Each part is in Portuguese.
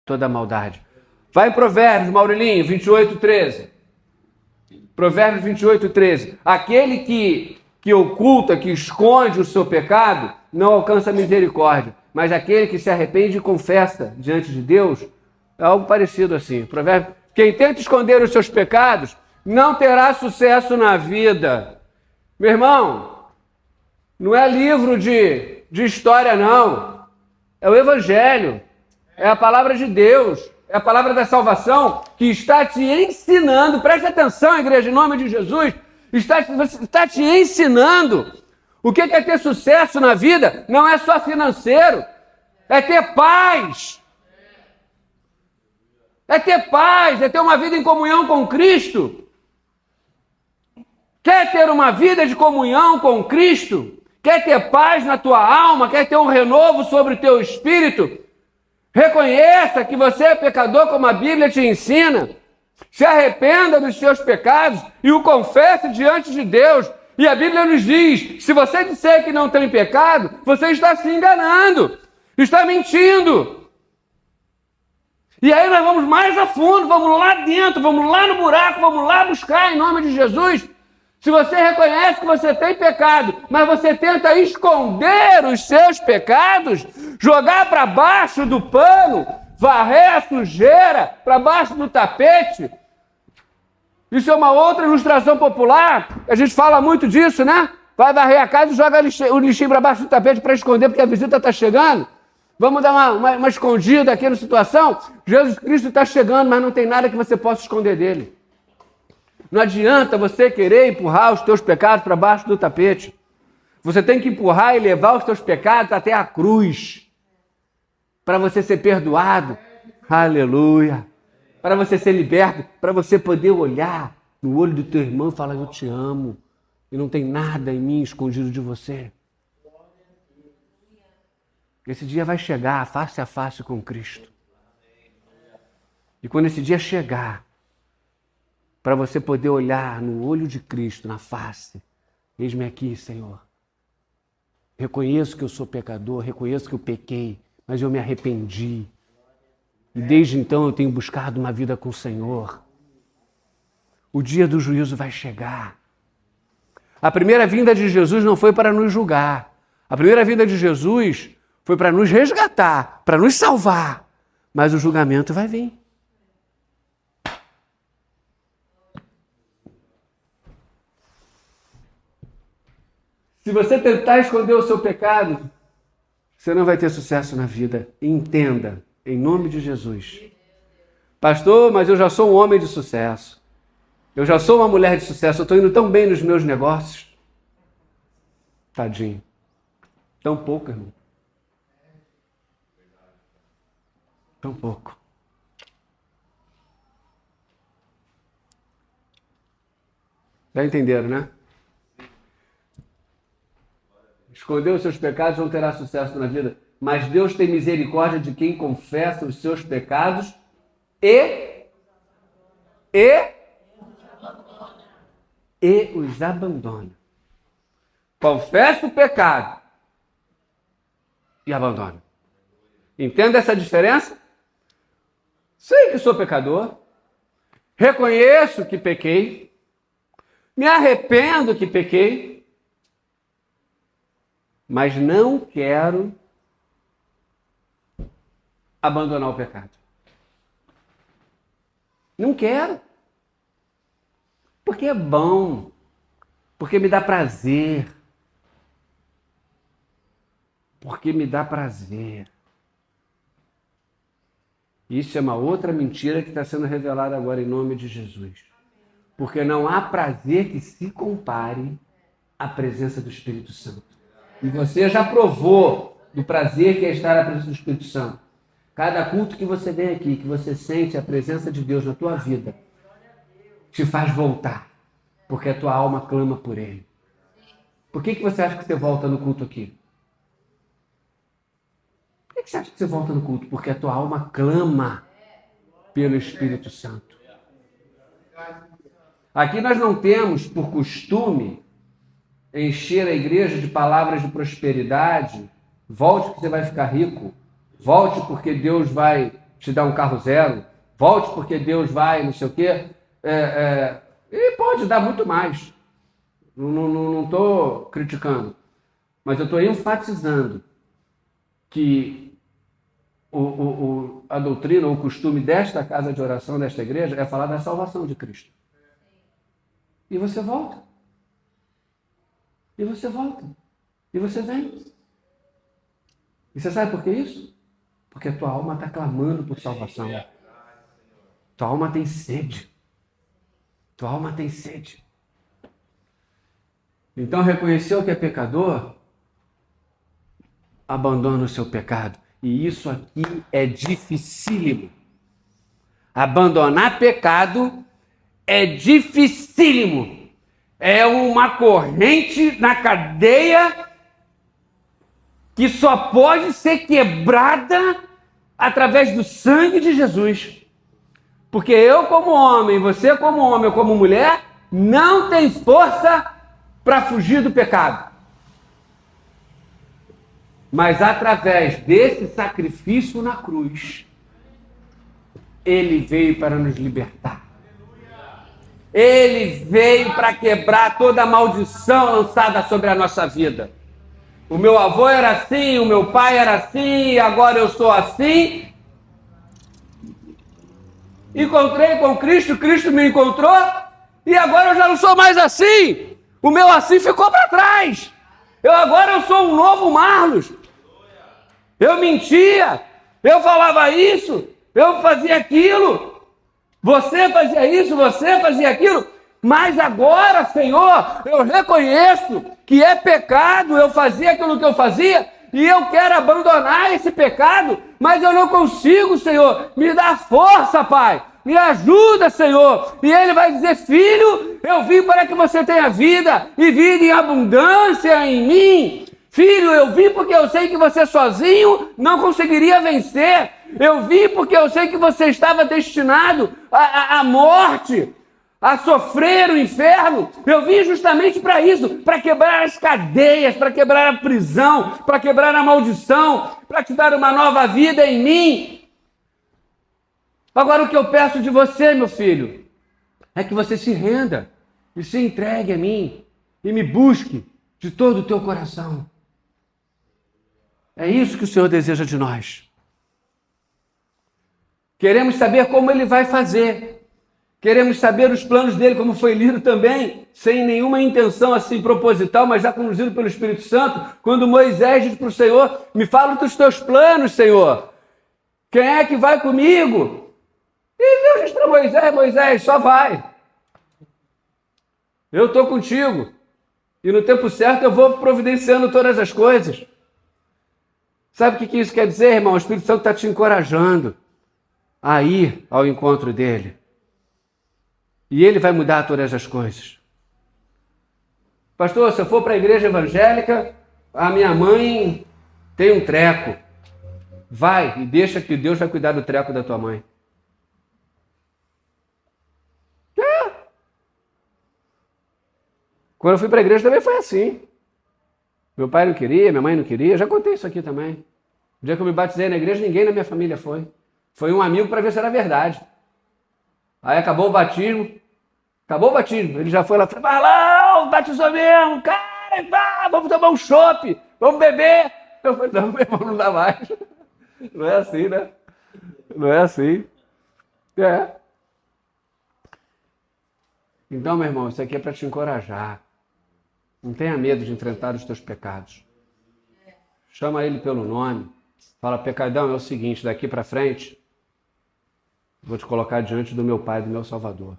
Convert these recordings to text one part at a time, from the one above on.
toda maldade. Vai em Provérbios, Maurilinho, 28:13. Provérbios 28:13. Aquele que oculta, que esconde o seu pecado, não alcança misericórdia. Mas aquele que se arrepende e confessa diante de Deus, é algo parecido assim. Provérbios. Quem tenta esconder os seus pecados não terá sucesso na vida. Meu irmão, não é livro de história, não. É o Evangelho. É a palavra de Deus. É a palavra da salvação que está te ensinando. Preste atenção, igreja, em nome de Jesus. Está te ensinando. O que é ter sucesso na vida? Não é só financeiro. É ter paz. É ter paz. É ter uma vida em comunhão com Cristo. Quer ter uma vida de comunhão com Cristo? Quer ter paz na tua alma? Quer ter um renovo sobre o teu espírito? Reconheça que você é pecador, como a Bíblia te ensina. Se arrependa dos seus pecados e o confesse diante de Deus. E a Bíblia nos diz, se você disser que não tem pecado, você está se enganando, está mentindo. E aí nós vamos mais a fundo, vamos lá dentro, vamos lá no buraco, vamos lá buscar em nome de Jesus. Se você reconhece que você tem pecado, mas você tenta esconder os seus pecados, jogar para baixo do pano, varrer a sujeira para baixo do tapete. Isso é uma outra ilustração popular. A gente fala muito disso, né? Vai varrer a casa e joga o lixinho para baixo do tapete para esconder porque a visita está chegando. Vamos dar uma escondida aqui na situação. Jesus Cristo está chegando, mas não tem nada que você possa esconder dele. Não adianta você querer empurrar os teus pecados para baixo do tapete. Você tem que empurrar e levar os teus pecados até a cruz. Para você ser perdoado. Aleluia. Para você ser liberto. Para você poder olhar no olho do teu irmão e falar, eu te amo. E não tem nada em mim escondido de você. Esse dia vai chegar face a face com Cristo. E quando esse dia chegar, para você poder olhar no olho de Cristo, na face. Eis-me aqui, Senhor. Reconheço que eu sou pecador, reconheço que eu pequei, mas eu me arrependi. E desde então eu tenho buscado uma vida com o Senhor. O dia do juízo vai chegar. A primeira vinda de Jesus não foi para nos julgar. A primeira vinda de Jesus foi para nos resgatar, para nos salvar. Mas o julgamento vai vir. Se você tentar esconder o seu pecado, você não vai ter sucesso na vida. Entenda, em nome de Jesus. Pastor, mas eu já sou um homem de sucesso. Eu já sou uma mulher de sucesso. Eu estou indo tão bem nos meus negócios. Tadinho. Tão pouco, irmão. Tão pouco. Já entenderam, né? Esconder os seus pecados não terá sucesso na vida. Mas Deus tem misericórdia de quem confessa os seus pecados e os abandona. Confessa o pecado e abandona. Entenda essa diferença? Sei que sou pecador. Reconheço que pequei. Me arrependo que pequei. Mas não quero abandonar o pecado. Não quero. Porque é bom. Porque me dá prazer. Porque me dá prazer. Isso é uma outra mentira que está sendo revelada agora em nome de Jesus. Porque não há prazer que se compare à presença do Espírito Santo. E você já provou do prazer que é estar na presença do Espírito Santo. Cada culto que você vem aqui, que você sente a presença de Deus na tua vida, te faz voltar, porque a tua alma clama por Ele. Por que você acha que você volta no culto aqui? Por que você acha que você volta no culto? Porque a tua alma clama pelo Espírito Santo. Aqui nós não temos por costume encher a igreja de palavras de prosperidade. Volte que você vai ficar rico. Volte porque Deus vai te dar um carro zero, volte porque Deus vai, não sei o quê. E pode dar muito mais. Não estou criticando, mas eu estou enfatizando que a doutrina, o costume desta casa de oração, desta igreja, é falar da salvação de Cristo. E você volta. E você volta. E você vem. E você sabe por que isso? Porque a tua alma está clamando por salvação. Tua alma tem sede. Tua alma tem sede. Então, reconheceu que é pecador, abandona o seu pecado. E isso aqui é dificílimo. Abandonar pecado é dificílimo. É uma corrente na cadeia que só pode ser quebrada através do sangue de Jesus. Porque eu como homem, você como homem ou como mulher, não tem força para fugir do pecado. Mas através desse sacrifício na cruz, ele veio para nos libertar. Ele veio para quebrar toda a maldição lançada sobre a nossa vida. O meu avô era assim, o meu pai era assim, e agora eu sou assim. Encontrei com Cristo, Cristo me encontrou, e agora eu já não sou mais assim. O meu assim ficou para trás. Agora eu sou um novo Marlos. Eu mentia, eu falava isso, eu fazia aquilo. Você fazia isso, você fazia aquilo. Mas agora, Senhor, eu reconheço que é pecado eu fazer aquilo que eu fazia e eu quero abandonar esse pecado, mas eu não consigo, Senhor. Me dá força, Pai. Me ajuda, Senhor. E Ele vai dizer, filho, eu vim para que você tenha vida e vida em abundância em mim. Filho, eu vim porque eu sei que você sozinho não conseguiria vencer. Eu vim porque eu sei que você estava destinado à morte, a sofrer o inferno. Eu vim justamente para isso, para quebrar as cadeias, para quebrar a prisão, para quebrar a maldição, para te dar uma nova vida em mim. Agora o que eu peço de você, meu filho, é que você se renda e se entregue a mim e me busque de todo o teu coração. É isso que o Senhor deseja de nós. Queremos saber como Ele vai fazer. Queremos saber os planos dele, como foi lido também, sem nenhuma intenção assim proposital, mas já conduzido pelo Espírito Santo, quando Moisés diz para o Senhor, me fala dos teus planos, Senhor. Quem é que vai comigo? E Deus diz para Moisés, Moisés, só vai. Eu estou contigo. E no tempo certo eu vou providenciando todas as coisas. Sabe o que isso quer dizer, irmão? O Espírito Santo está te encorajando a ir ao encontro dele. E ele vai mudar todas as coisas. Pastor, se eu for para a igreja evangélica, a minha mãe tem um treco. Vai e deixa que Deus vai cuidar do treco da tua mãe. Quando eu fui para a igreja também foi assim. Meu pai não queria, minha mãe não queria. Já contei isso aqui também. O dia que eu me batizei na igreja, ninguém na minha família foi. Foi um amigo para ver se era verdade. Aí acabou o batismo. Ele já foi lá, falou, Marlão, batizou mesmo, cara, vamos tomar um chopp, vamos beber. Eu falei, não, meu irmão, não dá mais. Não é assim, né? Não é assim. É. Então, meu irmão, isso aqui é para te encorajar. Não tenha medo de enfrentar os teus pecados. Chama ele pelo nome. Fala, pecadão, é o seguinte, daqui para frente, vou te colocar diante do meu Pai, do meu Salvador.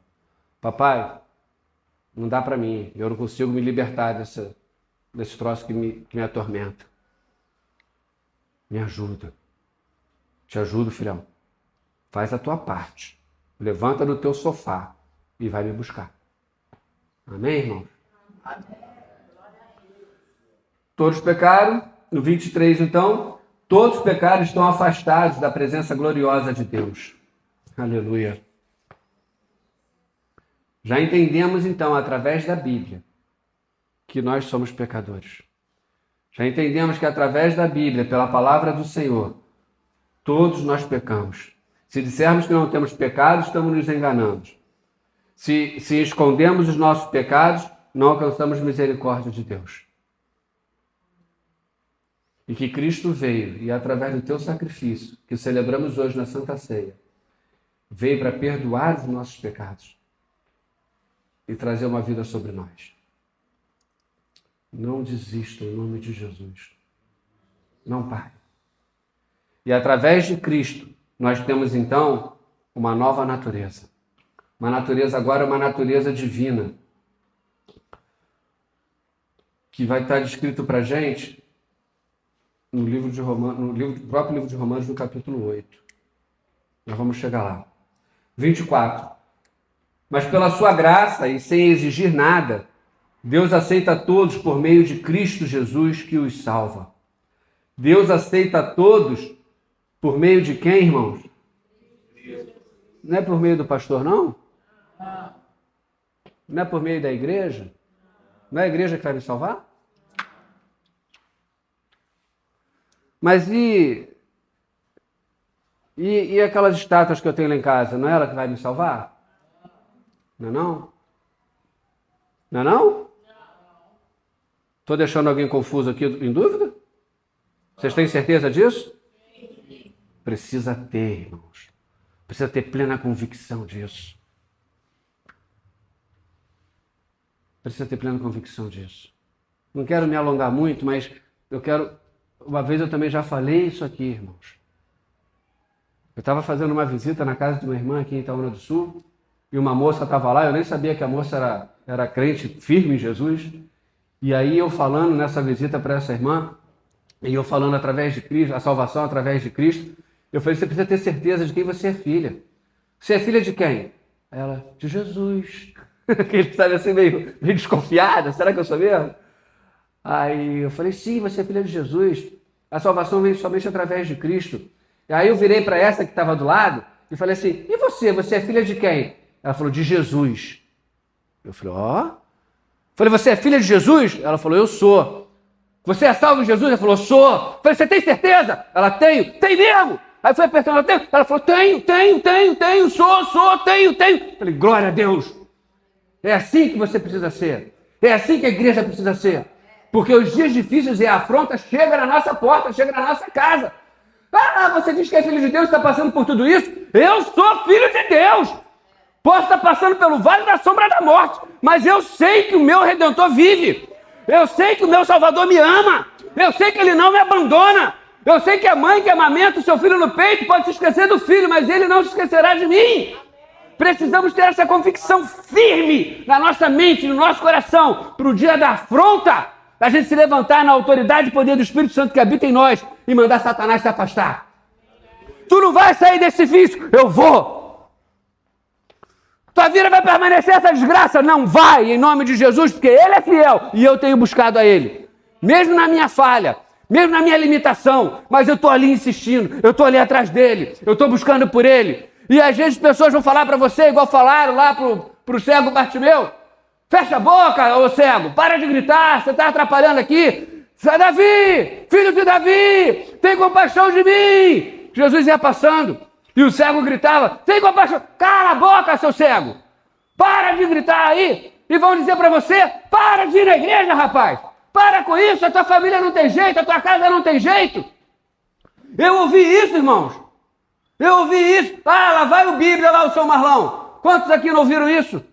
Papai, não dá para mim, eu não consigo me libertar desse troço que me atormenta. Me ajuda. Te ajudo, filhão. Faz a tua parte. Levanta do teu sofá e vai me buscar. Amém, irmão? Amém. Todos pecaram. No 23, então, todos os pecados estão afastados da presença gloriosa de Deus. Aleluia. Já entendemos, então, através da Bíblia, que nós somos pecadores. Já entendemos que através da Bíblia, pela palavra do Senhor, todos nós pecamos. Se dissermos que não temos pecado, estamos nos enganando. Se escondemos os nossos pecados, não alcançamos misericórdia de Deus. E que Cristo veio, e através do teu sacrifício, que celebramos hoje na Santa Ceia, veio para perdoar os nossos pecados e trazer uma vida sobre nós. Não desista em nome de Jesus. Não pare. E através de Cristo, nós temos então uma nova natureza. Uma natureza agora, uma natureza divina. Que vai estar descrito para a gente no livro de Romanos, no próprio livro de Romanos, no capítulo 8. Nós vamos chegar lá. 24. Mas pela sua graça e sem exigir nada, Deus aceita todos por meio de Cristo Jesus que os salva. Deus aceita todos por meio de quem, irmãos? Não é por meio do pastor, não? Não é por meio da igreja? Não é a igreja que vai me salvar? Mas e aquelas estátuas que eu tenho lá em casa? Não é ela que vai me salvar? Não é não? Não é não? Estou deixando alguém confuso aqui, em dúvida? Vocês têm certeza disso? Precisa ter, irmãos. Precisa ter plena convicção disso. Precisa ter plena convicção disso. Não quero me alongar muito, mas eu quero... Uma vez eu também já falei isso aqui, irmãos. Eu estava fazendo uma visita na casa de uma irmã aqui em Itaúna do Sul, e uma moça estava lá, eu nem sabia que a moça era crente, firme em Jesus. E aí eu falando nessa visita para essa irmã, e eu falando através de Cristo, a salvação através de Cristo, eu falei, você precisa ter certeza de quem você é filha. Você é filha de quem? Ela, de Jesus. Ele estava assim meio desconfiada, será que eu sou mesmo? Aí eu falei, sim, você é filha de Jesus. A salvação vem somente através de Cristo. E aí eu virei para essa que estava do lado e falei assim, e você? Você é filha de quem? Ela falou, de Jesus. Eu falei, ó. Falei, você é filha de Jesus? Ela falou, eu sou. Você é salvo em Jesus? Ela falou, sou. Falei, você tem certeza? Ela, tenho. Tem mesmo? Aí foi apertando, ela tem? Ela falou, tenho, sou, tenho. Falei, glória a Deus. É assim que você precisa ser. É assim que a igreja precisa ser. Porque os dias difíceis e a afronta chegam na nossa porta, chegam na nossa casa. Ah, você diz que é filho de Deus, está passando por tudo isso? Eu sou filho de Deus. Posso estar passando pelo vale da sombra da morte, mas eu sei que o meu Redentor vive. Eu sei que o meu Salvador me ama. Eu sei que Ele não me abandona. Eu sei que a mãe que amamenta o seu filho no peito pode se esquecer do filho, mas Ele não se esquecerá de mim. Precisamos ter essa convicção firme na nossa mente, no nosso coração, para o dia da afronta, a gente se levantar na autoridade e poder do Espírito Santo que habita em nós e mandar Satanás se afastar. Tu não vai sair desse vício, eu vou. Tua vida vai permanecer essa desgraça? Não vai, em nome de Jesus, porque Ele é fiel e eu tenho buscado a Ele. Mesmo na minha falha, mesmo na minha limitação, mas eu estou ali insistindo, eu estou ali atrás dEle, eu estou buscando por Ele. E às vezes pessoas vão falar para você, igual falaram lá pro cego Bartimeu, fecha a boca, ô cego, para de gritar, você está atrapalhando aqui. Davi, filho de Davi, tem compaixão de mim. Jesus ia passando e o cego gritava, tem compaixão, cala a boca, seu cego, para de gritar aí. E vão dizer para você, para de ir na igreja, rapaz, para com isso, a tua família não tem jeito, a tua casa não tem jeito. Eu ouvi isso, irmãos, eu ouvi isso. Ah, lá vai o Bíblia, lá o seu Marlão. Quantos aqui não ouviram isso?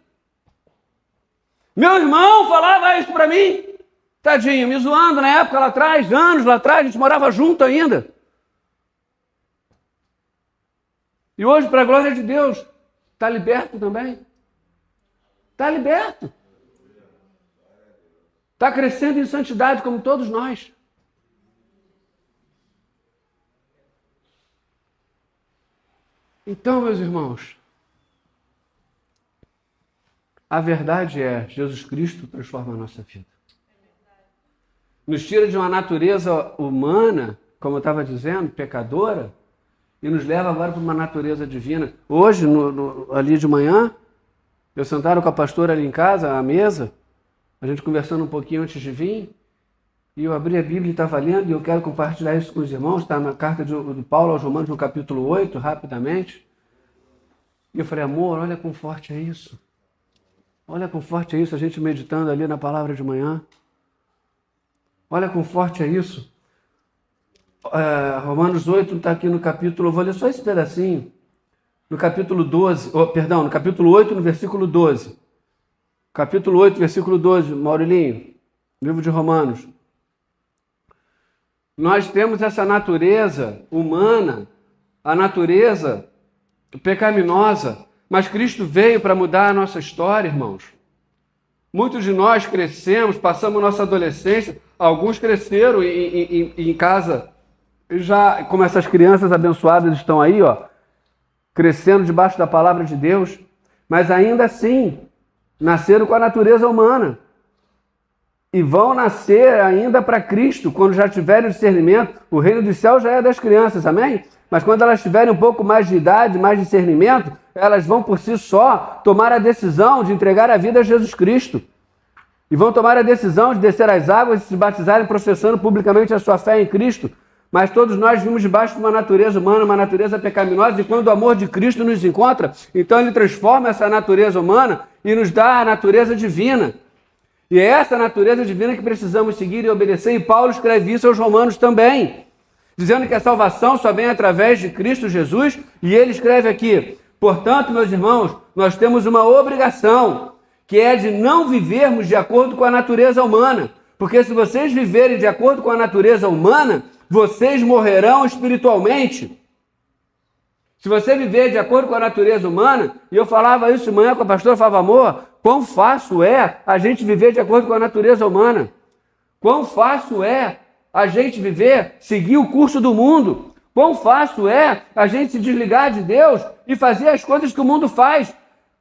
Meu irmão falava isso para mim, tadinho, me zoando na época lá atrás, anos lá atrás, a gente morava junto ainda. E hoje, para a glória de Deus, está liberto também. Está liberto. Está crescendo em santidade como todos nós. Então, meus irmãos, a verdade é, Jesus Cristo transforma a nossa vida. Nos tira de uma natureza humana, como eu estava dizendo, pecadora, e nos leva agora para uma natureza divina. Hoje, ali de manhã, eu sentado com a pastora ali em casa, à mesa, a gente conversando um pouquinho antes de vir, e eu abri a Bíblia e estava lendo, e eu quero compartilhar isso com os irmãos, está na carta de Paulo aos Romanos, no capítulo 8, rapidamente. E eu falei, amor, olha quão forte é isso. Olha quão forte é isso, a gente meditando ali na palavra de manhã. Olha quão forte é isso. Romanos 8 está aqui no capítulo, eu vou ler só esse pedacinho. No capítulo 12, no capítulo 8, no versículo 12. Capítulo 8, versículo 12, Maurilinho, livro de Romanos. Nós temos essa natureza humana, a natureza pecaminosa, mas Cristo veio para mudar a nossa história, irmãos. Muitos de nós crescemos, passamos nossa adolescência, alguns cresceram em casa, já como essas crianças abençoadas estão aí, crescendo debaixo da palavra de Deus, mas ainda assim, nasceram com a natureza humana. E vão nascer ainda para Cristo, quando já tiverem o discernimento. O reino dos céus já é das crianças, amém? Mas quando elas tiverem um pouco mais de idade, mais discernimento, elas vão por si só tomar a decisão de entregar a vida a Jesus Cristo. E vão tomar a decisão de descer as águas e se batizarem professando publicamente a sua fé em Cristo. Mas todos nós vivemos debaixo de uma natureza humana, uma natureza pecaminosa, e quando o amor de Cristo nos encontra, então ele transforma essa natureza humana e nos dá a natureza divina. E é essa natureza divina que precisamos seguir e obedecer, e Paulo escreve isso aos romanos também, dizendo que a salvação só vem através de Cristo Jesus, e ele escreve aqui, portanto, meus irmãos, nós temos uma obrigação, que é de não vivermos de acordo com a natureza humana, porque se vocês viverem de acordo com a natureza humana, vocês morrerão espiritualmente. Se você viver de acordo com a natureza humana, e eu falava isso de manhã com a pastora, falava, amor, quão fácil é a gente viver de acordo com a natureza humana? Quão fácil é a gente viver, seguir o curso do mundo? Quão fácil é a gente se desligar de Deus e fazer as coisas que o mundo faz?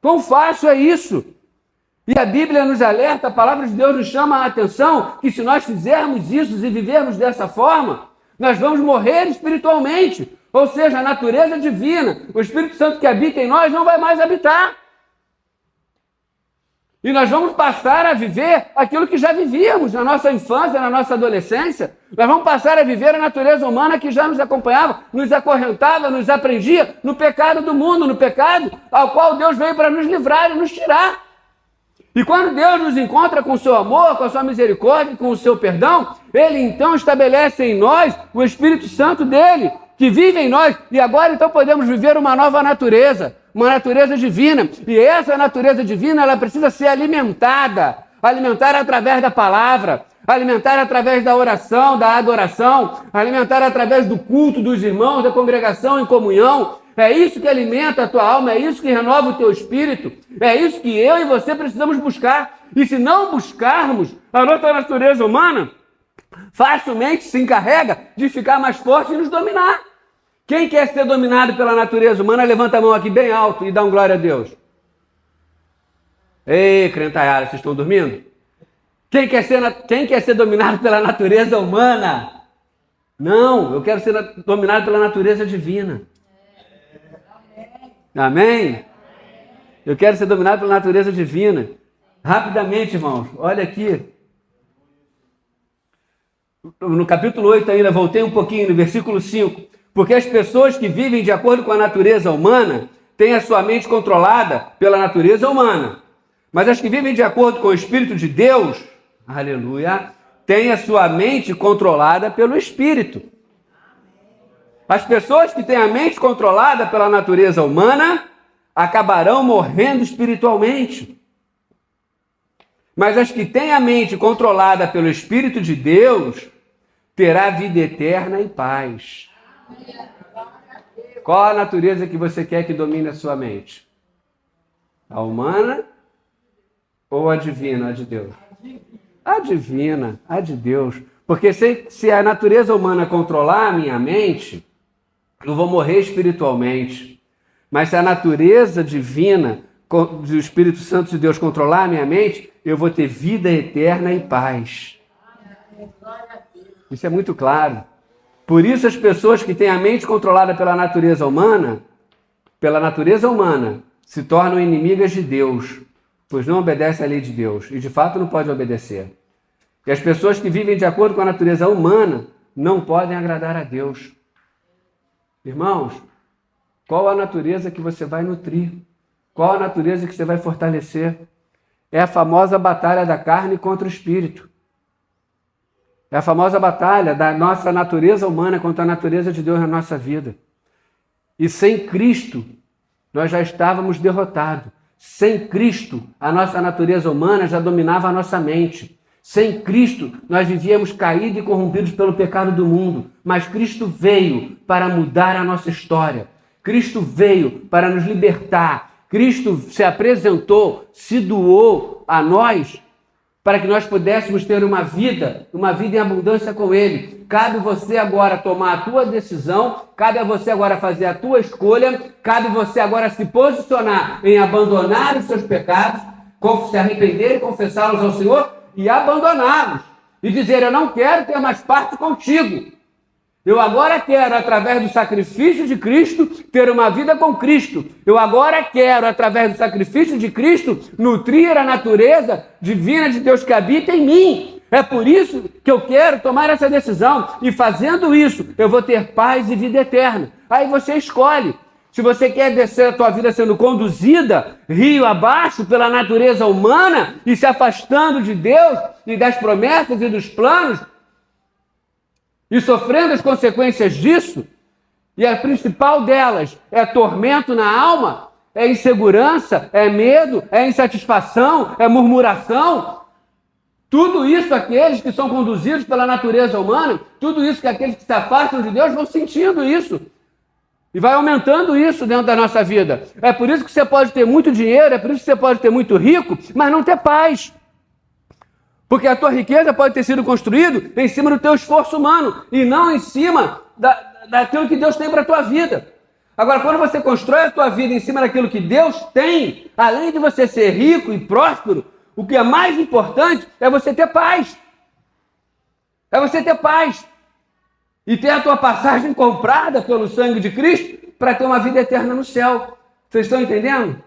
Quão fácil é isso? E a Bíblia nos alerta, a palavra de Deus nos chama a atenção que se nós fizermos isso e vivermos dessa forma, nós vamos morrer espiritualmente. Ou seja, a natureza divina, o Espírito Santo que habita em nós não vai mais habitar. E nós vamos passar a viver aquilo que já vivíamos na nossa infância, na nossa adolescência. Nós vamos passar a viver a natureza humana que já nos acompanhava, nos acorrentava, nos aprendia no pecado do mundo, no pecado ao qual Deus veio para nos livrar e nos tirar. E quando Deus nos encontra com o seu amor, com a sua misericórdia, com o seu perdão, ele então estabelece em nós o Espírito Santo dele, que vive em nós, e agora então podemos viver uma nova natureza, uma natureza divina. E essa natureza divina, ela precisa ser alimentada através da palavra, alimentar através da oração, da adoração, alimentar através do culto dos irmãos, da congregação em comunhão. É isso que alimenta a tua alma, é isso que renova o teu espírito, é isso que eu e você precisamos buscar. E se não buscarmos, a nossa natureza humana facilmente se encarrega de ficar mais forte e nos dominar. Quem quer ser dominado pela natureza humana, levanta a mão aqui bem alto e dá um glória a Deus. Ei, crentaiada, vocês estão dormindo? Quem quer ser dominado pela natureza humana? Não, eu quero ser dominado pela natureza divina. Amém? Eu quero ser dominado pela natureza divina. Rapidamente, irmãos, olha aqui. No capítulo 8 ainda, voltei um pouquinho, no versículo 5. Porque as pessoas que vivem de acordo com a natureza humana têm a sua mente controlada pela natureza humana. Mas as que vivem de acordo com o Espírito de Deus, aleluia, têm a sua mente controlada pelo Espírito. As pessoas que têm a mente controlada pela natureza humana acabarão morrendo espiritualmente. Mas as que têm a mente controlada pelo Espírito de Deus terá vida eterna e paz. Qual a natureza que você quer que domine a sua mente? A humana ou a divina, a de Deus? A divina, a de Deus. Porque se a natureza humana controlar a minha mente, eu vou morrer espiritualmente. Mas se a natureza divina do Espírito Santo de Deus controlar a minha mente, eu vou ter vida eterna e paz. Isso é muito claro. Por isso as pessoas que têm a mente controlada pela natureza humana, se tornam inimigas de Deus, pois não obedecem à lei de Deus, e de fato não podem obedecer. E as pessoas que vivem de acordo com a natureza humana não podem agradar a Deus. Irmãos, qual a natureza que você vai nutrir? Qual a natureza que você vai fortalecer? É a famosa batalha da carne contra o espírito. É a famosa batalha da nossa natureza humana contra a natureza de Deus na nossa vida. E sem Cristo, nós já estávamos derrotados. Sem Cristo, a nossa natureza humana já dominava a nossa mente. Sem Cristo, nós vivíamos caídos e corrompidos pelo pecado do mundo. Mas Cristo veio para mudar a nossa história. Cristo veio para nos libertar. Cristo se apresentou, se doou a nós para que nós pudéssemos ter uma vida em abundância com Ele. Cabe você agora tomar a tua decisão, cabe a você agora fazer a tua escolha, cabe você agora se posicionar em abandonar os seus pecados, se arrepender e confessá-los ao Senhor e abandoná-los. E dizer, eu não quero ter mais parte contigo. Eu agora quero, através do sacrifício de Cristo, ter uma vida com Cristo. Eu agora quero, através do sacrifício de Cristo, nutrir a natureza divina de Deus que habita em mim. É por isso que eu quero tomar essa decisão. E fazendo isso, eu vou ter paz e vida eterna. Aí você escolhe. Se você quer descer a tua vida sendo conduzida rio abaixo pela natureza humana e se afastando de Deus e das promessas e dos planos, e sofrendo as consequências disso, e a principal delas é tormento na alma, é insegurança, é medo, é insatisfação, é murmuração. Tudo isso aqueles que são conduzidos pela natureza humana, tudo isso que aqueles que se afastam de Deus vão sentindo isso. E vai aumentando isso dentro da nossa vida. É por isso que você pode ter muito dinheiro, é por isso que você pode ter muito rico, mas não ter paz. Porque a tua riqueza pode ter sido construída em cima do teu esforço humano e não em cima daquilo que Deus tem para a tua vida. Agora, quando você constrói a tua vida em cima daquilo que Deus tem, além de você ser rico e próspero, o que é mais importante é você ter paz. É você ter paz. E ter a tua passagem comprada pelo sangue de Cristo para ter uma vida eterna no céu. Vocês estão entendendo?